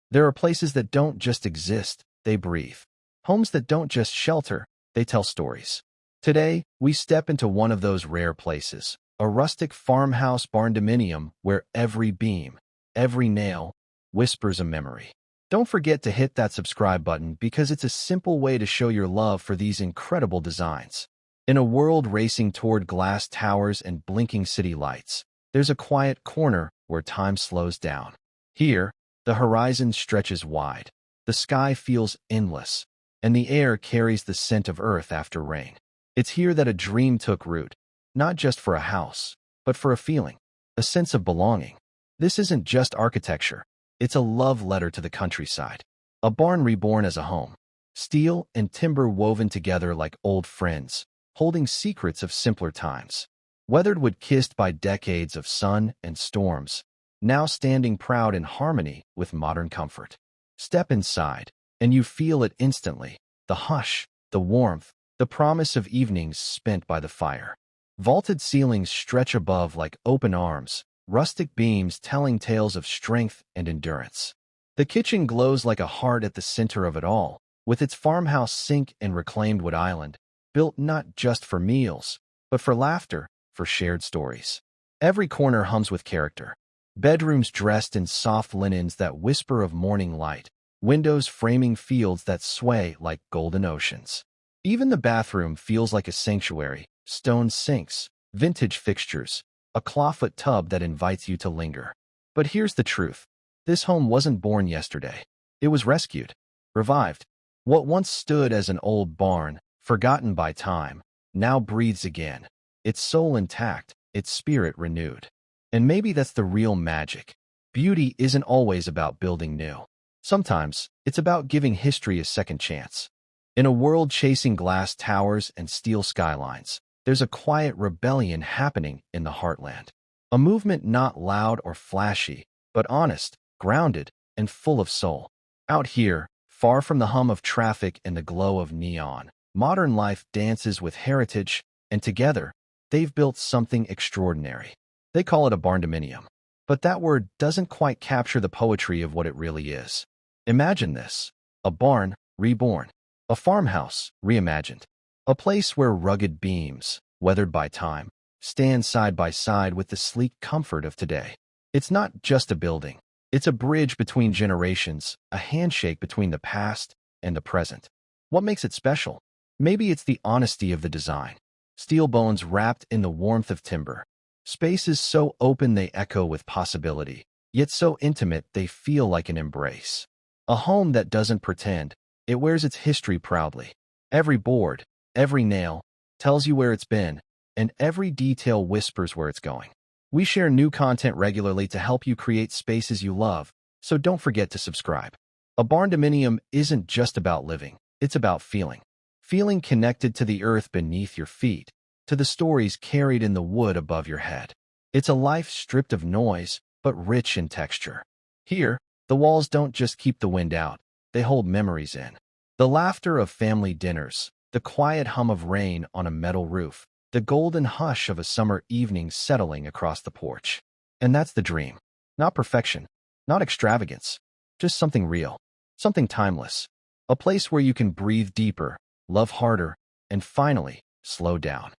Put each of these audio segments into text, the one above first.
There are places that don't just exist, they breathe. Homes that don't just shelter, they tell stories. Today, we step into one of those rare places, a rustic farmhouse barndominium where every beam, every nail, whispers a memory. Don't forget to hit that subscribe button because it's a simple way to show your love for these incredible designs. In a world racing toward glass towers and blinking city lights, there's a quiet corner where time slows down. Here, the horizon stretches wide, the sky feels endless, and the air carries the scent of earth after rain. It's here that a dream took root, not just for a house, but for a feeling, a sense of belonging. This isn't just architecture, it's a love letter to the countryside. A barn reborn as a home, steel and timber woven together like old friends, holding secrets of simpler times. Weathered wood kissed by decades of sun and storms, now standing proud in harmony with modern comfort. Step inside, and you feel it instantly, the hush, the warmth, the promise of evenings spent by the fire. Vaulted ceilings stretch above like open arms, rustic beams telling tales of strength and endurance. The kitchen glows like a heart at the center of it all, with its farmhouse sink and reclaimed wood island, built not just for meals, but for laughter, for shared stories. Every corner hums with character. Bedrooms dressed in soft linens that whisper of morning light, windows framing fields that sway like golden oceans. Even the bathroom feels like a sanctuary, stone sinks, vintage fixtures, a clawfoot tub that invites you to linger. But here's the truth. This home wasn't born yesterday. It was rescued, revived. What once stood as an old barn, forgotten by time, now breathes again, its soul intact, its spirit renewed. And maybe that's the real magic. Beauty isn't always about building new. Sometimes, it's about giving history a second chance. In a world chasing glass towers and steel skylines, there's a quiet rebellion happening in the heartland. A movement not loud or flashy, but honest, grounded, and full of soul. Out here, far from the hum of traffic and the glow of neon, modern life dances with heritage, and together, they've built something extraordinary. They call it a barndominium. But that word doesn't quite capture the poetry of what it really is. Imagine this: a barn reborn, a farmhouse reimagined, a place where rugged beams, weathered by time, stand side by side with the sleek comfort of today. It's not just a building. It's a bridge between generations, a handshake between the past and the present. What makes it special? Maybe it's the honesty of the design. Steel bones wrapped in the warmth of timber. Spaces so open they echo with possibility, yet so intimate they feel like an embrace. A home that doesn't pretend, it wears its history proudly. Every board, every nail, tells you where it's been, and every detail whispers where it's going. We share new content regularly to help you create spaces you love, so don't forget to subscribe. A barndominium isn't just about living, it's about feeling. Feeling connected to the earth beneath your feet, to the stories carried in the wood above your head. It's a life stripped of noise, but rich in texture. Here, the walls don't just keep the wind out, they hold memories in. The laughter of family dinners, the quiet hum of rain on a metal roof, the golden hush of a summer evening settling across the porch. And that's the dream. Not perfection, not extravagance, just something real, something timeless. A place where you can breathe deeper, love harder, and finally, slow down.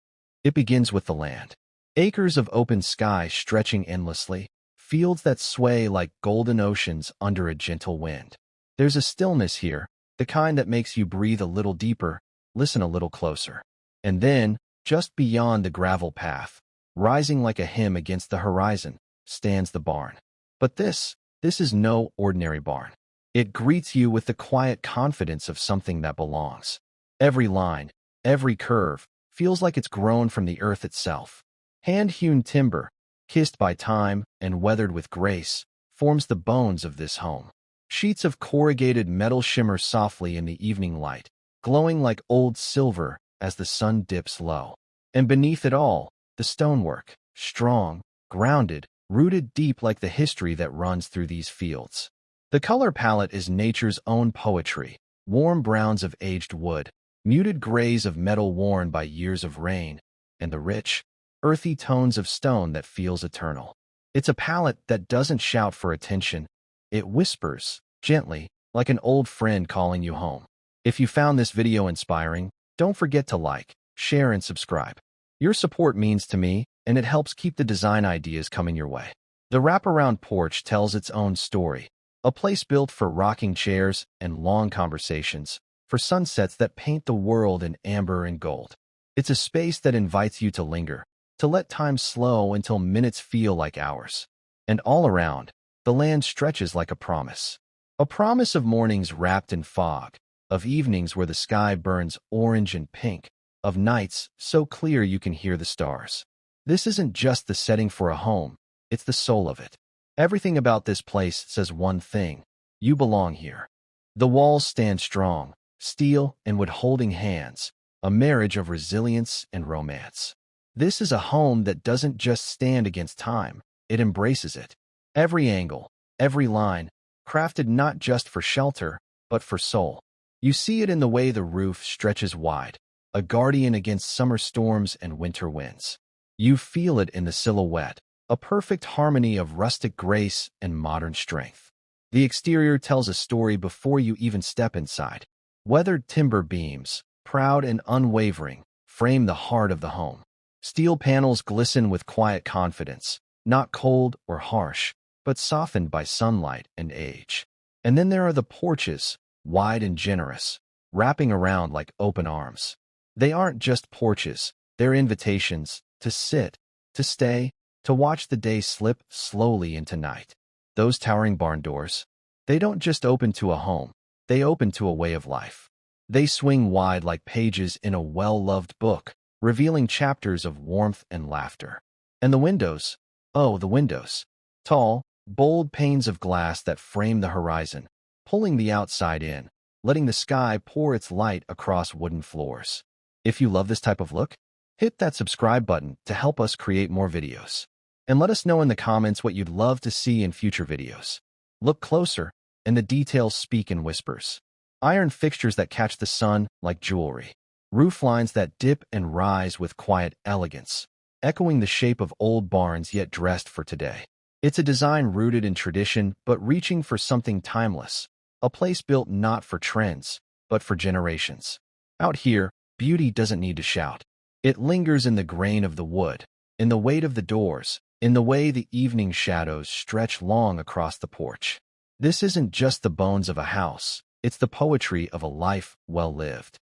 It begins with the land. Acres of open sky stretching endlessly, fields that sway like golden oceans under a gentle wind. There's a stillness here, the kind that makes you breathe a little deeper, listen a little closer. And then, just beyond the gravel path, rising like a hymn against the horizon, stands the barn. But this is no ordinary barn. It greets you with the quiet confidence of something that belongs. Every line, every curve, feels like it's grown from the earth itself. Hand-hewn timber, kissed by time and weathered with grace, forms the bones of this home. Sheets of corrugated metal shimmer softly in the evening light, glowing like old silver as the sun dips low. And beneath it all, the stonework, strong, grounded, rooted deep like the history that runs through these fields. The color palette is nature's own poetry: warm browns of aged wood, muted grays of metal worn by years of rain, and the rich, earthy tones of stone that feels eternal. It's a palette that doesn't shout for attention. It whispers, gently, like an old friend calling you home. If you found this video inspiring, don't forget to like, share, and subscribe. Your support means to me, and it helps keep the design ideas coming your way. The wraparound porch tells its own story, a place built for rocking chairs and long conversations, for sunsets that paint the world in amber and gold. It's a space that invites you to linger, to let time slow until minutes feel like hours. And all around, the land stretches like a promise. A promise of mornings wrapped in fog, of evenings where the sky burns orange and pink, of nights so clear you can hear the stars. This isn't just the setting for a home, it's the soul of it. Everything about this place says one thing: you belong here. The walls stand strong, steel and wood holding hands, a marriage of resilience and romance. This is a home that doesn't just stand against time, it embraces it. Every angle, every line, crafted not just for shelter, but for soul. You see it in the way the roof stretches wide, a guardian against summer storms and winter winds. You feel it in the silhouette, a perfect harmony of rustic grace and modern strength. The exterior tells a story before you even step inside. Weathered timber beams, proud and unwavering, frame the heart of the home. Steel panels glisten with quiet confidence, not cold or harsh, but softened by sunlight and age. And then there are the porches, wide and generous, wrapping around like open arms. They aren't just porches, they're invitations to sit, to stay, to watch the day slip slowly into night. Those towering barn doors, they don't just open to a home, they open to a way of life. They swing wide like pages in a well-loved book, revealing chapters of warmth and laughter. And the windows, oh, the windows. Tall, bold panes of glass that frame the horizon, pulling the outside in, letting the sky pour its light across wooden floors. If you love this type of look, hit that subscribe button to help us create more videos. And let us know in the comments what you'd love to see in future videos. Look closer, and the details speak in whispers. Iron fixtures that catch the sun like jewelry. Roof lines that dip and rise with quiet elegance, echoing the shape of old barns yet dressed for today. It's a design rooted in tradition but reaching for something timeless, a place built not for trends, but for generations. Out here, beauty doesn't need to shout. It lingers in the grain of the wood, in the weight of the doors, in the way the evening shadows stretch long across the porch. This isn't just the bones of a house, it's the poetry of a life well lived.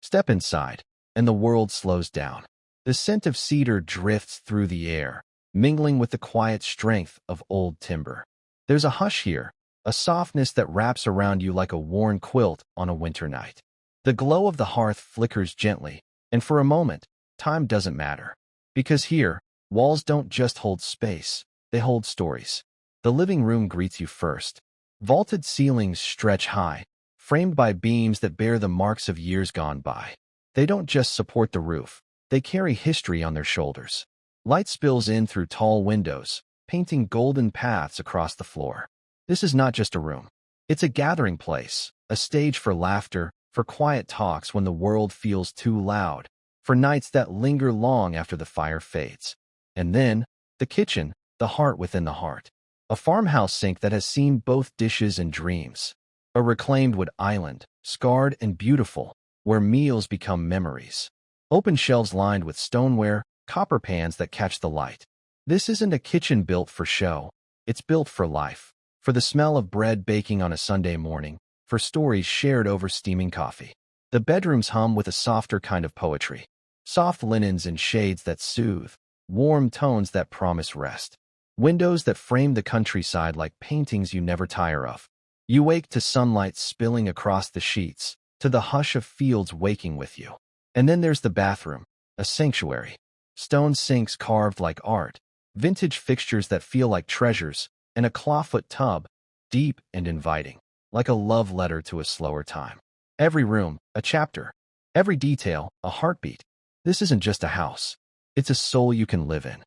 Step inside, and the world slows down. The scent of cedar drifts through the air, mingling with the quiet strength of old timber. There's a hush here, a softness that wraps around you like a worn quilt on a winter night. The glow of the hearth flickers gently, and for a moment, time doesn't matter. Because here, walls don't just hold space, they hold stories. The living room greets you first. Vaulted ceilings stretch high, framed by beams that bear the marks of years gone by. They don't just support the roof, they carry history on their shoulders. Light spills in through tall windows, painting golden paths across the floor. This is not just a room. It's a gathering place, a stage for laughter, for quiet talks when the world feels too loud, for nights that linger long after the fire fades. And then, the kitchen, the heart within the heart. A farmhouse sink that has seen both dishes and dreams. A reclaimed wood island, scarred and beautiful, where meals become memories. Open shelves lined with stoneware, copper pans that catch the light. This isn't a kitchen built for show. It's built for life, for the smell of bread baking on a Sunday morning, for stories shared over steaming coffee. The bedrooms hum with a softer kind of poetry. Soft linens and shades that soothe, warm tones that promise rest. Windows that frame the countryside like paintings you never tire of. You wake to sunlight spilling across the sheets, to the hush of fields waking with you. And then there's the bathroom, a sanctuary. Stone sinks carved like art, vintage fixtures that feel like treasures, and a clawfoot tub, deep and inviting, like a love letter to a slower time. Every room, a chapter. Every detail, a heartbeat. This isn't just a house. It's a soul you can live in.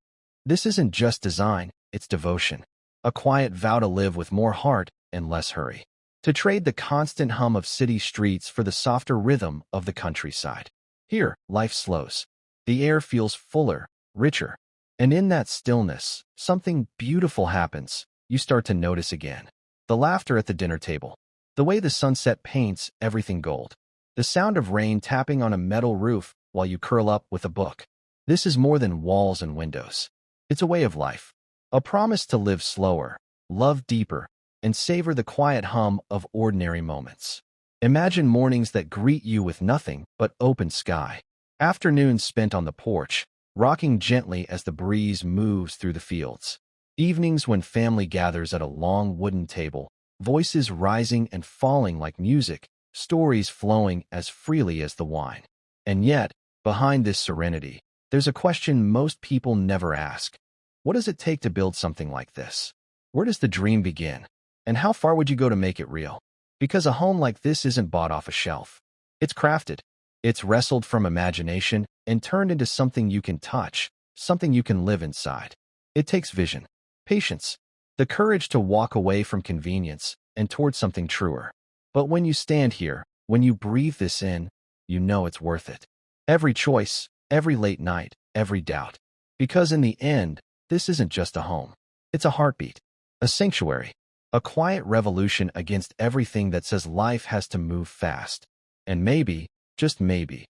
This isn't just design, it's devotion. A quiet vow to live with more heart and less hurry. To trade the constant hum of city streets for the softer rhythm of the countryside. Here, life slows. The air feels fuller, richer. And in that stillness, something beautiful happens. You start to notice again. The laughter at the dinner table. The way the sunset paints everything gold. The sound of rain tapping on a metal roof while you curl up with a book. This is more than walls and windows. It's a way of life. A promise to live slower, love deeper, and savor the quiet hum of ordinary moments. Imagine mornings that greet you with nothing but open sky. Afternoons spent on the porch, rocking gently as the breeze moves through the fields. Evenings when family gathers at a long wooden table, voices rising and falling like music, stories flowing as freely as the wine. And yet, behind this serenity, there's a question most people never ask. What does it take to build something like this? Where does the dream begin? And how far would you go to make it real? Because a home like this isn't bought off a shelf. It's crafted. It's wrestled from imagination and turned into something you can touch, something you can live inside. It takes vision, patience, the courage to walk away from convenience and towards something truer. But when you stand here, when you breathe this in, you know it's worth it. Every choice, every late night, every doubt. Because in the end, this isn't just a home. It's a heartbeat, a sanctuary, a quiet revolution against everything that says life has to move fast. And maybe, just maybe,